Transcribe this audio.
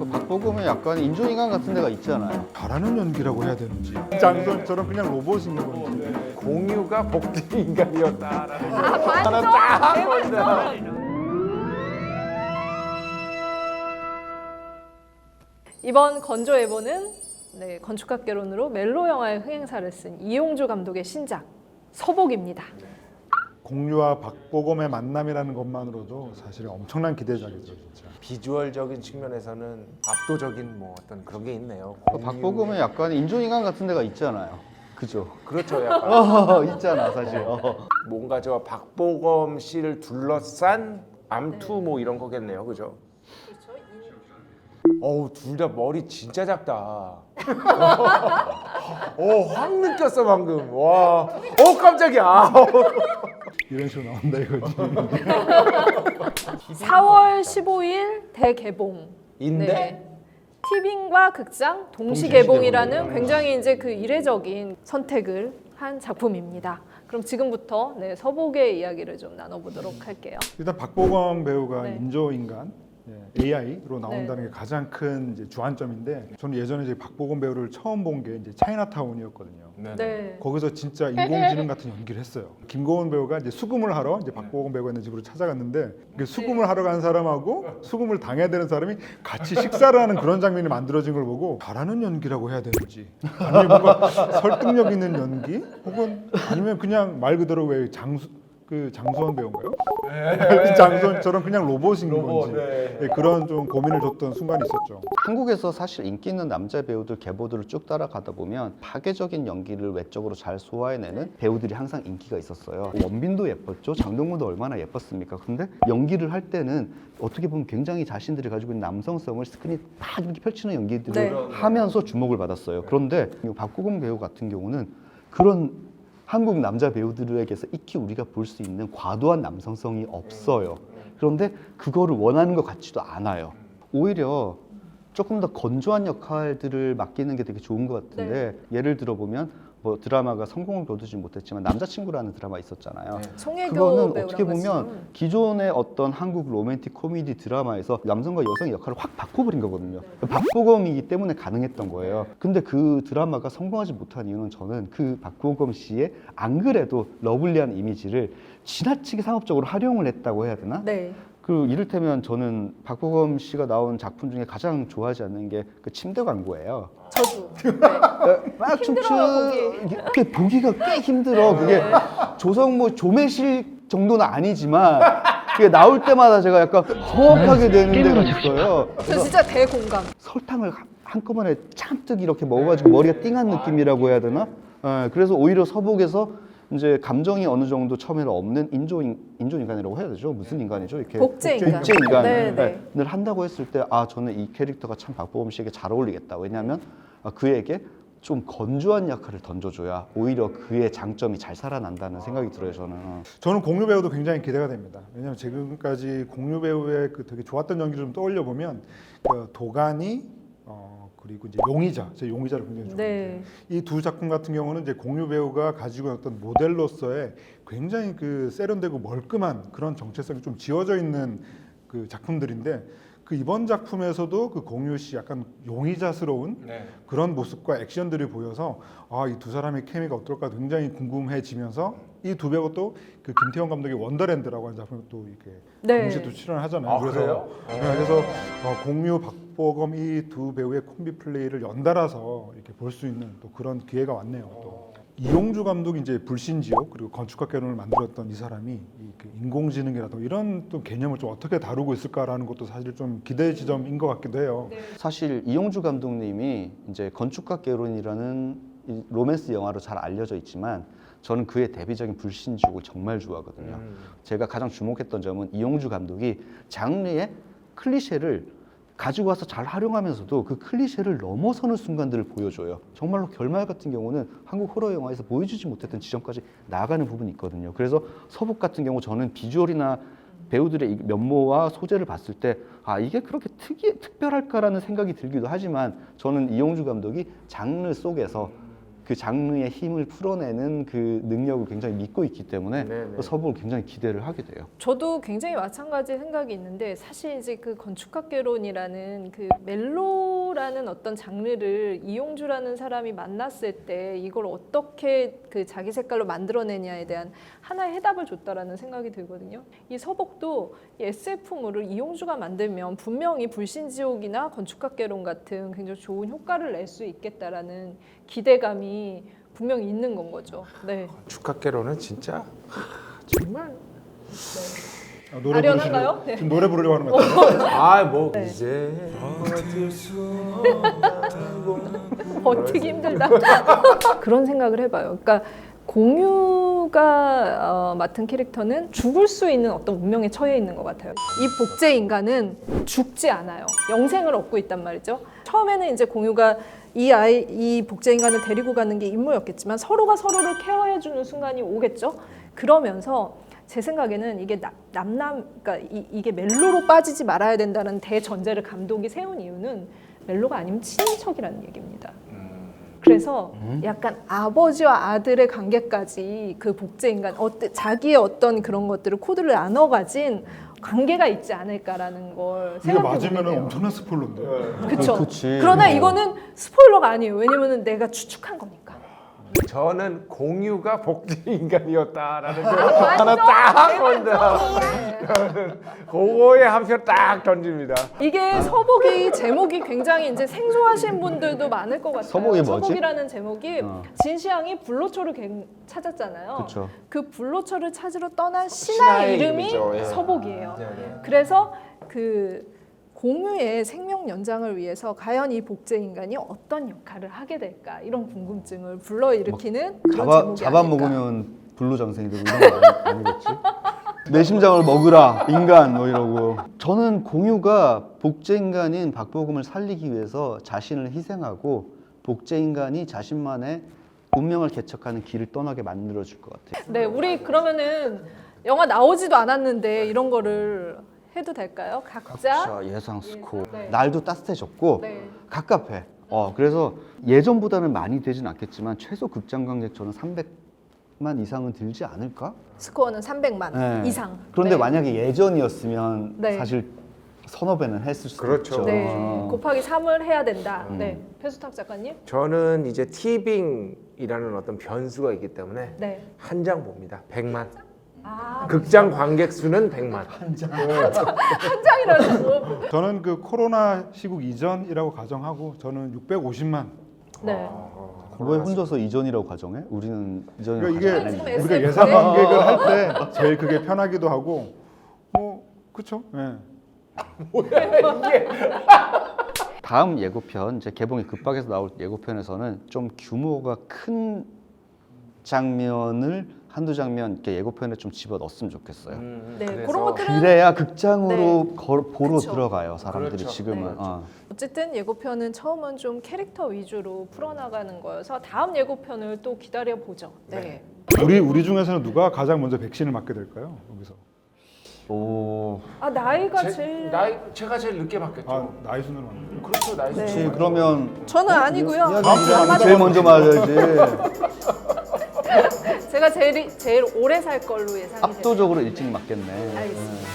박보검은 약간 인조인간 같은 데가 있잖아요. 잘하는 연기라고 해야 되는지 장선처럼 그냥 로봇인 건지. 공유가 복제 인간이었다라는 반전! 대반전! 이번 건조 예보는 건축학개론으로 멜로 영화의 흥행사를 쓴 이용주 감독의 신작 서복입니다. 공유와 박보검의 만남이라는 것만으로도 사실 엄청난 기대작이죠, 진짜. 비주얼적인 측면에서는 압도적인 뭐 어떤 그런 게 있네요. 박보검은 약간 인조인간 같은 데가 있잖아요. 그죠? 그렇죠, 약간 있잖아 사실. 뭔가 저 박보검 씨를 둘러싼 암투 뭐 이런 거겠네요, 그죠? 어우, 둘 다 머리 진짜 작다. 확 느꼈어 방금. 와, 깜짝이야. 이런 식으로 나온다 이거지. 4월 15일 대개봉. 인데 티빙과 극장 동시 동시 개봉이라는 개봉이구나. 굉장히 이제 그 이례적인 선택을 한 작품입니다. 그럼 지금부터 서복의 이야기를 좀 나눠보도록 할게요. 일단 박보검 배우가 네. 인조인간 AI로 나온다는 게 가장 큰 이제 주안점인데, 저는 예전에 이제 박보검 배우를 처음 본 게 이제 차이나타운이었거든요. 네. 거기서 진짜 인공지능 같은 연기를 했어요. 김고은 배우가 이제 수금을 하러 이제 박보검 배우가 있는 집으로 찾아갔는데, 그 수금을 하러 간 사람하고 수금을 당해야 되는 사람이 같이 식사를 하는 그런 장면이 만들어진 걸 보고 잘하는 연기라고 해야 되는지, 아니면 뭔가 설득력 있는 연기, 혹은 아니면 그냥 말 그대로 왜 장수원 배우인가요? 장수원처럼 그냥 로봇인 건지 그런 좀 고민을 줬던 순간이 있었죠. 한국에서 사실 인기 있는 남자 배우들 계보들을 쭉 따라가다 보면 파괴적인 연기를 외적으로 잘 소화해내는 배우들이 항상 인기가 있었어요. 원빈도 예뻤죠. 장동건도 얼마나 예뻤습니까? 근데 연기를 할 때는 어떻게 보면 굉장히 자신들이 가지고 있는 남성성을 스크린에 딱 이렇게 펼치는 연기들을 하면서 주목을 받았어요. 그런데 박보검 배우 같은 경우는 그런 한국 남자 배우들에게서 익히 우리가 볼 수 있는 과도한 남성성이 없어요. 그런데 그거를 원하는 것 같지도 않아요. 오히려 조금 더 건조한 역할들을 맡기는 게 되게 좋은 것 같은데, 예를 들어 보면 뭐 드라마가 성공을 거두지 못했지만 남자친구라는 드라마 있었잖아요. 송혜교 그거는 배우랑 어떻게 같이. 보면 기존의 어떤 한국 로맨틱 코미디 드라마에서 남성과 여성의 역할을 확 바꿔버린 거거든요. 박보검이기 때문에 가능했던 거예요. 근데 그 드라마가 성공하지 못한 이유는, 저는 그 박보검 씨의 안 그래도 러블리한 이미지를 지나치게 상업적으로 활용을 했다고 해야 되나? 네. 그 이를테면 저는 박보검 씨가 나온 작품 중에 가장 좋아하지 않는 게 그 침대 광고예요. 저도. 막 힘들어요, 그게 보기가 꽤 힘들어. 그게 조성모 조매실 정도는 아니지만 그게 나올 때마다 제가 약간 허악하게 되는 데가 있어요. 저 진짜 대공감. 설탕을 한꺼번에 잔뜩 이렇게 먹어가지고 머리가 띵한 느낌이라고 해야 되나? 그래서 오히려 서복에서 이제 감정이 어느 정도 처음에는 없는 인조인간이라고 해야 되죠. 무슨 인간이죠? 이렇게 복제인간. 복제인간을 한다고 했을 때, 저는 이 캐릭터가 참 박보검 씨에게 잘 어울리겠다. 왜냐하면 그에게 좀 건조한 역할을 던져줘야 오히려 그의 장점이 잘 살아난다는 생각이 들어요. 저는 공유 배우도 굉장히 기대가 됩니다. 왜냐하면 지금까지 공유 배우의 그 되게 좋았던 연기를 좀 떠올려 보면, 그 도가니 그리고 이제 용의자, 제가 용의자를 굉장히 좋아하는데, 이 두 작품 같은 경우는 이제 공유 배우가 가지고 있는 어떤 모델로서의 굉장히 그 세련되고 멀끔한 그런 정체성이 좀 지워져 있는 그 작품들인데, 그 이번 작품에서도 그 공유 씨 약간 용의자스러운 그런 모습과 액션들이 보여서 이 두 사람의 케미가 어떨까 굉장히 궁금해지면서, 이 두 배우가 또 그 김태형 감독의 원더랜드라고 하는 작품에 또 이렇게 동시에 또 출연을 하잖아요. 그래서 공유 박보검 이 두 배우의 콤비 플레이를 연달아서 이렇게 볼 수 있는 또 그런 기회가 왔네요. 또 이용주 감독이 이제 불신지옥 그리고 건축학개론을 만들었던 이 사람이 인공지능이라도 이런 또 개념을 좀 어떻게 다루고 있을까라는 것도 사실 좀 기대 지점인 것 같기도 해요. 사실 이용주 감독님이 이제 건축학개론이라는 이 로맨스 영화로 잘 알려져 있지만, 저는 그의 데뷔작인 불신지옥을 정말 좋아하거든요. 제가 가장 주목했던 점은 이용주 감독이 장르의 클리셰를 가지고 와서 잘 활용하면서도 그 클리셰를 넘어서는 순간들을 보여줘요. 정말로 결말 같은 경우는 한국 호러 영화에서 보여주지 못했던 지점까지 나아가는 부분이 있거든요. 그래서 서복 같은 경우 저는 비주얼이나 배우들의 면모와 소재를 봤을 때 이게 그렇게 특별할까라는 생각이 들기도 하지만, 저는 이용주 감독이 장르 속에서 그 장르의 힘을 풀어내는 그 능력을 굉장히 믿고 있기 때문에 네네. 서복을 굉장히 기대를 하게 돼요. 저도 굉장히 마찬가지 생각이 있는데 사실 이제 그 건축학개론이라는 그 멜로라는 어떤 장르를 이용주라는 사람이 만났을 때 이걸 어떻게 그 자기 색깔로 만들어내냐에 대한 하나의 해답을 줬다라는 생각이 들거든요. 이 서복도 이 SF물을 이용주가 만들면 분명히 불신지옥이나 건축학개론 같은 굉장히 좋은 효과를 낼 수 있겠다라는 기대감이 분명히 있는 건 거죠. 네. 축하께로는 진짜 정말 노래 아련한가요? 부르시려고 네. 지금 노래 부르려고 하는 것 같아요. 아뭐 네. 이제 버틸 수 없다고 버티기 힘들다. 그런 생각을 해봐요. 그러니까 공유가 맡은 캐릭터는 죽을 수 있는 어떤 운명에 처해 있는 것 같아요. 이 복제 인간은 죽지 않아요. 영생을 얻고 있단 말이죠. 처음에는 이제 공유가 이 복제 인간을 데리고 가는 게 임무였겠지만 서로가 서로를 케어해주는 순간이 오겠죠. 그러면서 제 생각에는 이게 그러니까 이게 멜로로 빠지지 말아야 된다는 대전제를 감독이 세운 이유는 멜로가 아니면 친인척이라는 얘기입니다. 그래서 약간 아버지와 아들의 관계까지 그 복제 인간 자기의 어떤 그런 것들을 코드를 나눠 가진 관계가 있지 않을까라는 걸 이게 생각해 보게 맞으면 돼요. 엄청난 스포일러인데. 그렇죠. 그치. 그러나 이거는 스포일러가 아니에요. 왜냐면은 내가 추측한 거니까. 저는 공유가 복제 인간이었다라는 거 하나 딱 본다. 저는 그거에 한 표 딱 던집니다. 이게 서복이 제목이 굉장히 이제 생소하신 분들도 많을 것 같아요. 서복이 뭐지? 서복이라는 제목이 진시황이 불로초를 찾았잖아요. 그쵸. 그 불로초를 찾으러 떠난 신하의 이름이 이름이죠. 예. 서복이에요. 네네. 그래서 그 공유의 생명 연장을 위해서 과연 이 복제 인간이 어떤 역할을 하게 될까 이런 궁금증을 불러일으키는 그런 제목이 잡아먹으면 불로장생이 되고 이런 거 아니겠지? 내 심장을 먹으라 인간 뭐 이러고. 저는 공유가 복제 인간인 박보검을 살리기 위해서 자신을 희생하고 복제 인간이 자신만의 운명을 개척하는 길을 떠나게 만들어줄 것 같아요. 네, 우리 그러면은 영화 나오지도 않았는데 이런 거를 해도 될까요? 각자 예상 스코. 네. 날도 따뜻해졌고 네. 갑갑해. 그래서 예전보다는 많이 되진 않겠지만 최소 극장 관객 저는 300만 이상은 들지 않을까? 스코어는 300만 네. 이상. 그런데 네. 만약에 예전이었으면 네. 사실 서너 배는 했을 수도 그렇죠. 있죠. 네. 곱하기 3을 해야 된다. 음. 네. 표수탁 작가님. 저는 이제 티빙이라는 어떤 변수가 있기 때문에 네. 한 장 봅니다. 100만. 아, 극장 관객 수는 100만. 한 장이라는 거. 저는 그 코로나 시국 이전이라고 가정하고 저는 650만. 네. 왜 혼자서 이전이라고 가정해? 우리는 이전이라고 그러니까 가정 안 지금 했는데. 우리가 SF 예상 네. 관객을 할 때 제일 그게 편하기도 하고 그렇죠. 예. 다음 예고편 이제 개봉이 급박해서 나올 예고편에서는 좀 규모가 큰 장면을 한두 장면 이렇게 예고편에 좀 집어 넣었으면 좋겠어요. 네, 그래서 그런 것들은 그래야 극장으로 네. 보러 그쵸. 들어가요 사람들이 그렇죠. 지금은. 네. 어쨌든 예고편은 처음은 좀 캐릭터 위주로 풀어나가는 거여서 다음 예고편을 또 기다려 보죠. 네. 우리 중에서는 누가 가장 먼저 백신을 맞게 될까요? 여기서. 오, 아 나이가 제일 제가 제일 늦게 받겠죠. 아 나이 순으로 맞는. 그렇죠. 나이 네. 그렇지. 그러면 저는 아니고요. 제일 먼저 맞아야지. 제가 제일 오래 살 걸로 예상이 됩니다. 압도적으로 일찍 맞겠네. 알겠습니다.